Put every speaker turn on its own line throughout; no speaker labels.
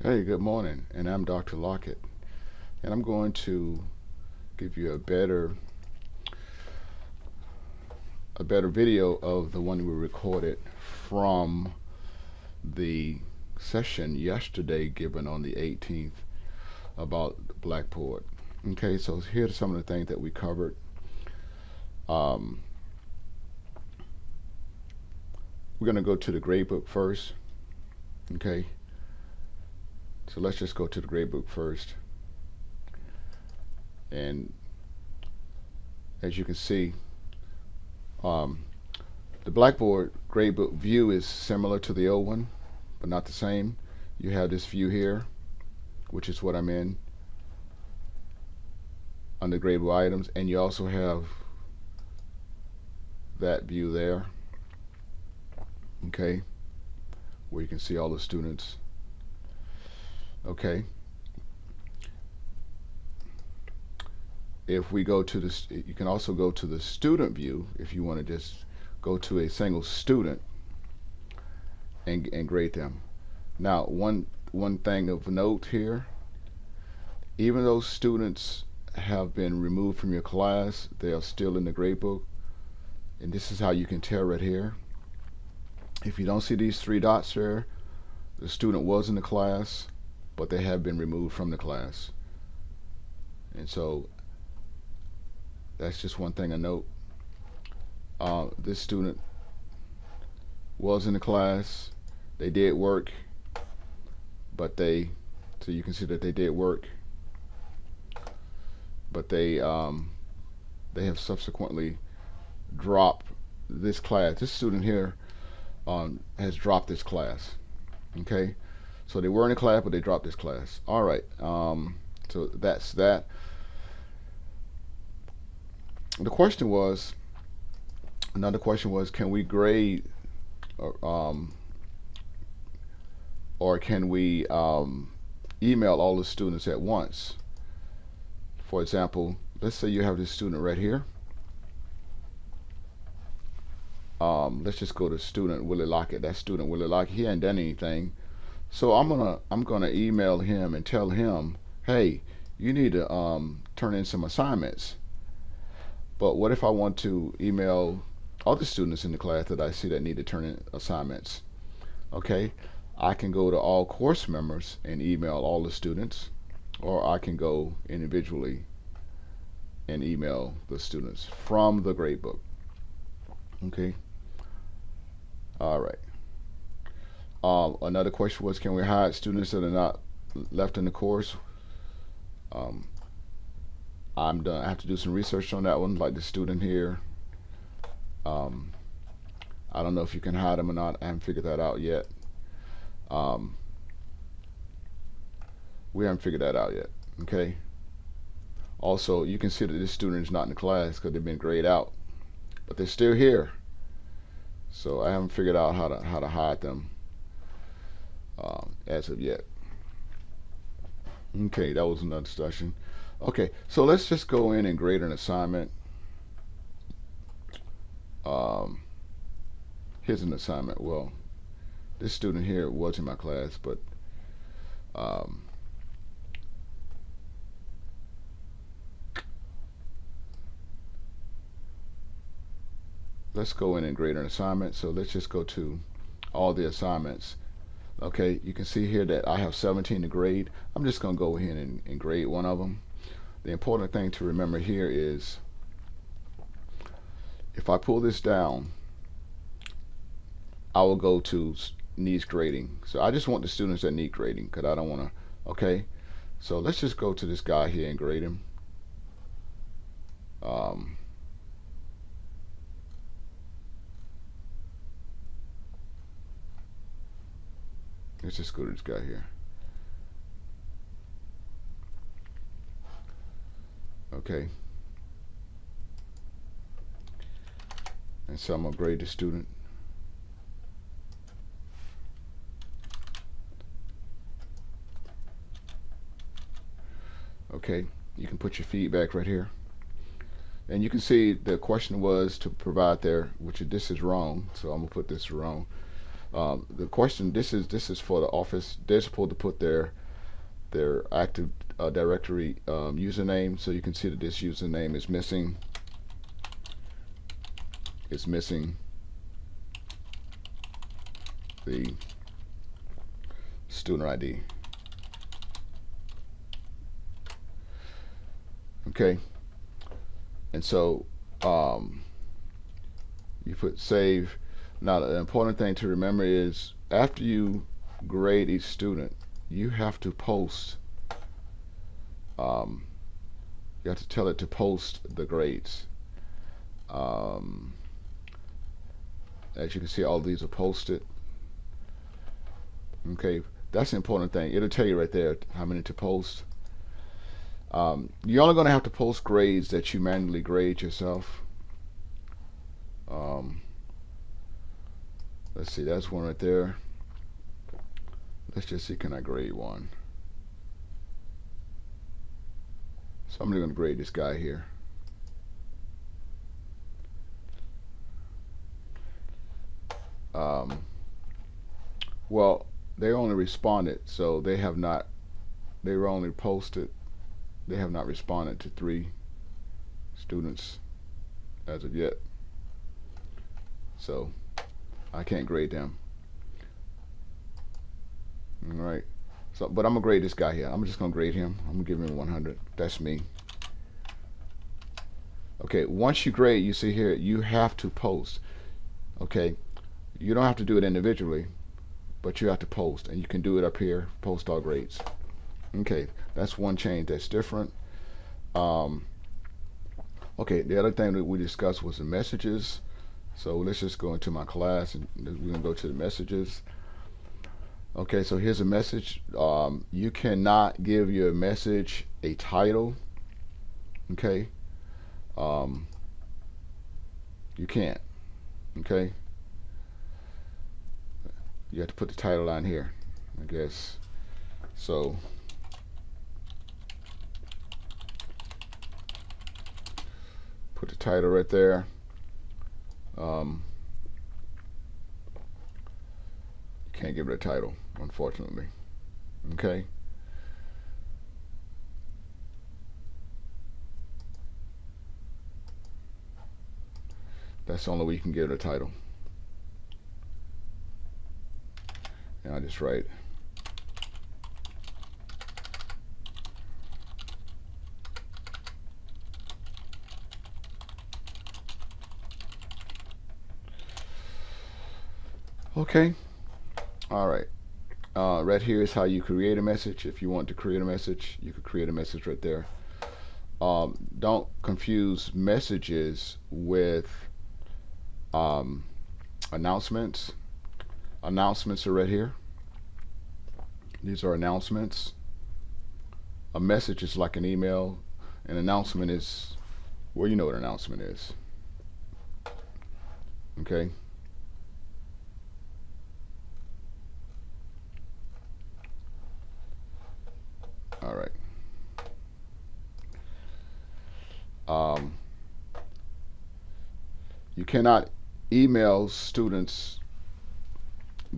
Hey, good morning, and I'm Dr. Lockett, and I'm going to give you a better video of the one we recorded from the session yesterday given on the 18th about Blackboard. Okay, so here's some of the things that we covered. Um, we're going to go to the gradebook first. Okay, so let's just go to the gradebook first, and as you can see, um, the Blackboard gradebook view is similar to the old one, but not the same. You have this view here, which is what I'm in under gradebook items, and you also have that view there, okay, where you can see all the students. Okay, if we go to this, you can also go to the student view if you want to just go to a single student and grade them. Now, one thing of note here, even though students have been removed from your class, they are still in the gradebook, and this is how you can tell right here. If you don't see these three dots there, the student was in the class, but they have been removed from the class. And so that's just one thing I note. This student was in the class. They did work, so you can see that they did work, but they have subsequently dropped this class. This student here has dropped this class. Okay, so they were in the class, but they dropped this class. All right. So that's that. The question was, another question was, can we grade, or, or can we email all the students at once? For example, let's say you have this student right here. Let's just go to student Willie Lockett. That student Willie Lockett, he hadn't done anything, so I'm gonna email him and tell him, hey, you need to turn in some assignments. But what if I want to email other students in the class that I see that need to turn in assignments? Okay, I can go to all course members and email all the students, or I can go individually and email the students from the gradebook. Okay, all right. Another question was, can we hide students that are not left in the course? Um, I'm done. I have to do some research on that one, like the student here. Um, I don't know if you can hide them or not. I haven't figured that out yet. Um, we haven't figured that out yet. Okay. Also, you can see that this student is not in the class because they've been grayed out, but they're still here. So I haven't figured out how to hide them as of yet. Okay, that was another discussion. Okay, so let's just go in and grade an assignment. Um, Here's an assignment. Well, this student here was in my class, but um, let's go in and grade an assignment. So let's just go to all the assignments. Okay, you can see here that I have 17 to grade. I'm just going to go ahead and grade one of them. The important thing to remember here is, if I pull this down, I will go to needs grading. So I just want the students that need grading because I don't want to. Okay, so let's just go to this guy here and grade him. Um, let's just go to this guy here. Okay, and so I'm gonna grade the student. Okay, you can put your feedback right here, and you can see the question was to provide there, which this is wrong, so I'm gonna put this wrong. The question, this is for the office. They're supposed to put their Active Directory username. So you can see that this username is missing. It's missing the student ID. Okay, and so you put save. Now the important thing to remember is after you grade each student, you have to post. Um, you have to tell it to post the grades. Um, as you can see, all these are posted. Okay, that's the important thing. It'll tell you right there how many to post. You're only going to have to post grades that you manually grade yourself. Um, let's see, that's one right there. Let's just see, can I grade one? So I'm going to grade this guy here. Well, they only responded, so they have not. They were only posted. They have not responded to 3 students as of yet. So I can't grade them. All right. So, but I'm gonna grade this guy here. I'm just gonna grade him. I'm gonna give him 100. That's me. Okay. Once you grade, you see here, you have to post. Okay. You don't have to do it individually, but you have to post, and you can do it up here. Post all grades. Okay. That's one change that's different. Okay. The other thing that we discussed was the messages. So let's just go into my class, and we're gonna go to the messages. Okay, so here's a message. You cannot give your message a title. Okay, you can't. Okay, you have to put the title line here, I guess. So put the title right there. You can't give it a title, unfortunately. Okay. That's the only way you can give it a title. And I just write okay. All right. Right here is how you create a message. If you want to create a message, you could create a message right there. Don't confuse messages with announcements. Announcements are right here. These are announcements. A message is like an email. An announcement is, well, you know what an announcement is. Okay. All right. You cannot email students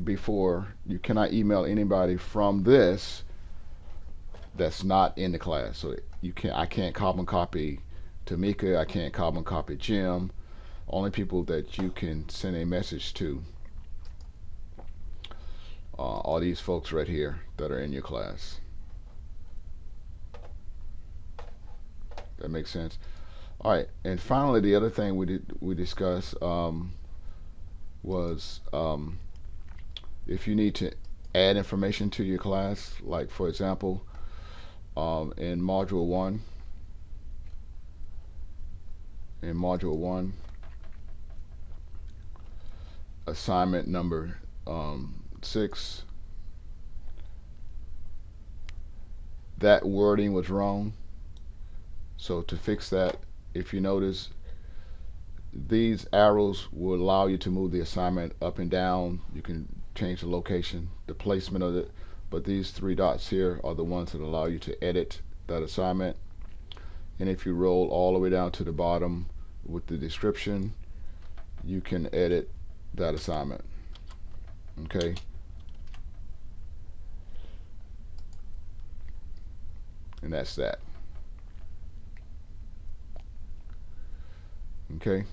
before. You cannot email anybody from this that's not in the class. So you can't. I can't carbon copy Tamika. I can't carbon copy Jim. Only people that you can send a message to are these folks right here that are in your class. That makes sense. All right, and finally, the other thing we discussed was if you need to add information to your class, like for example, in module one, assignment number 6, that wording was wrong. So to fix that, if you notice, these arrows will allow you to move the assignment up and down. You can change the location, the placement of it, but these 3 dots here are the ones that allow you to edit that assignment. And if you roll all the way down to the bottom with the description, you can edit that assignment. Okay. And that's that. Okay.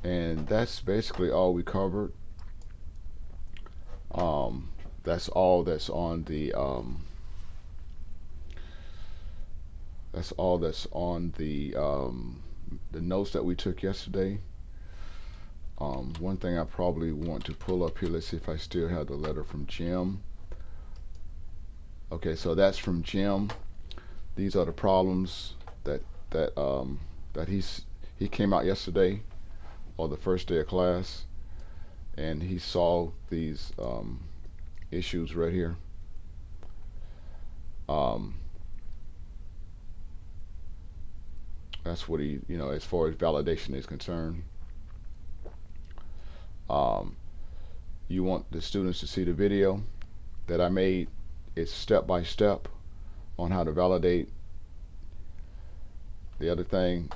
And that's basically all we covered. Um, that's all that's on the notes that we took yesterday. One thing I probably want to pull up here. Let's see if I still have the letter from Jim. Okay, so that's from Jim. These are the problems that he came out yesterday, or the first day of class, and he saw these issues right here. Um, that's what he, as far as validation is concerned. Um, you want the students to see the video that I made. It's step by step on how to validate. The other thing,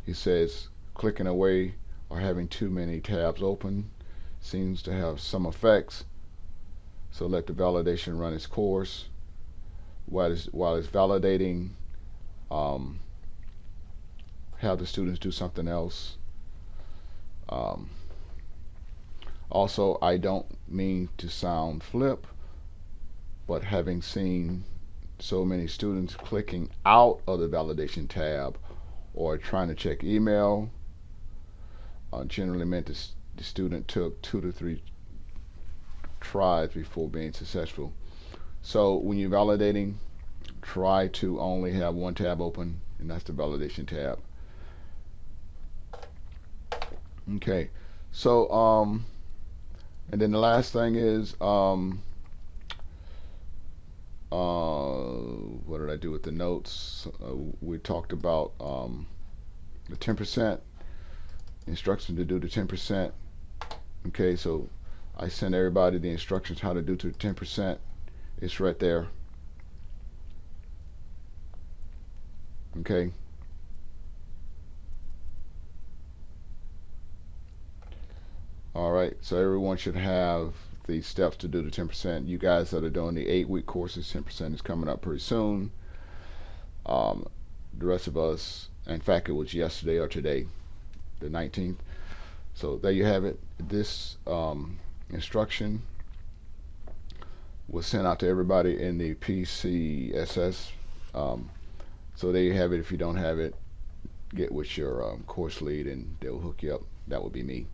he says clicking away or having too many tabs open seems to have some effects. So let the validation run its course. While it's validating, um, have the students do something else. Um, Also, I don't mean to sound flip, but having seen so many students clicking out of the validation tab or trying to check email, generally meant the student took 2 to 3 tries before being successful. So when you're validating, try to only have one tab open, and that's the validation tab. Okay, so and then the last thing is, what did I do with the notes? We talked about the 10% instruction to do the 10%. Okay, so I sent everybody the instructions how to do to 10%. It's right there. Okay. All right, so everyone should have the steps to do the 10%. You guys that are doing the 8-week courses, 10% is coming up pretty soon. The rest of us, in fact, it was yesterday or today, the 19th. So there you have it. This instruction was sent out to everybody in the PCSS. So there you have it. If you don't have it, get with your course lead and they'll hook you up. That would be me.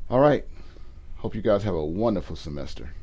All right. Hope you guys have a wonderful semester.